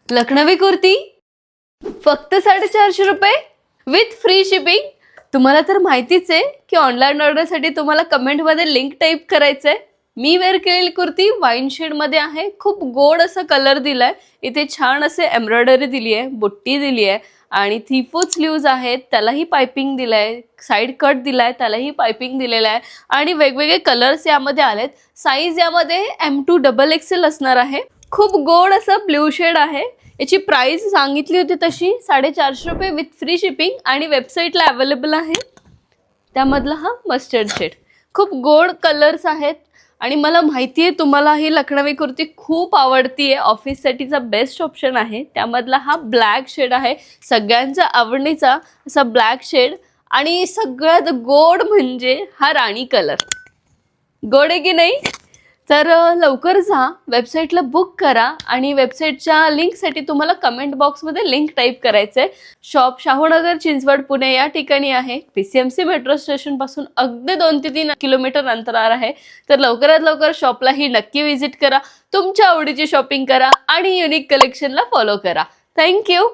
लखनवी कुर्ती फक्त 450 रुपये with free shipping. तुम्हाला तर माहितीच आहे की ऑनलाईन ऑर्डरसाठी तुम्हाला कमेंटमध्ये लिंक टाईप करायचं आहे. मी वेअर केलेली कुर्ती वाईन शेडमध्ये आहे. खूप गोड असा कलर दिलाय. इथे छान असे एम्ब्रॉयडरी दिली आहे, बुट्टी दिली आहे आणि 3/4 स्लीव्ज आहेत, त्यालाही पायपिंग दिलाय. साईड कट दिलाय, त्यालाही पायपिंग दिलेलं आहे आणि वेगवेगळे कलर्स यामध्ये आलेत. साईज यामध्ये M2XXL असणार आहे. खूप गोड असं ब्ल्यू शेड आहे. याची प्राइस सांगितली होती तशी 450 रुपये विथ फ्री शिपिंग आणि वेबसाईटला अवेलेबल आहे. त्यामधला हा मस्टर्ड शेड. खूप गोड कलर्स आहेत आणि मला माहिती आहे तुम्हाला ही लखनवी कुर्ती खूप आवडतीये. ऑफिससाठीचा बेस्ट ऑप्शन आहे. त्यामधला हा ब्लॅक शेड आहे, सगळ्यांचा आवडीचा असा ब्लॅक शेड. आणि सगळ्यात गोड म्हणजे हा राणी कलर. गोड आहे की नाही? तर लवकर जा, वेबसाईटला बुक करा आणि वेबसाईटच्या लिंकसाठी तुम्हाला कमेंट बॉक्समध्ये लिंक टाईप करायचं आहे. शॉप शाहूनगर चिंचवड पुणे या ठिकाणी आहे. PCMC मेट्रो स्टेशनपासून अगदी 2 ते 3 किलोमीटर अंतरावर आहे. तर लवकरात लवकर शॉपलाही नक्की व्हिजिट करा, तुमच्या आवडीची शॉपिंग करा आणि युनिक कलेक्शनला फॉलो करा. थँक्यू.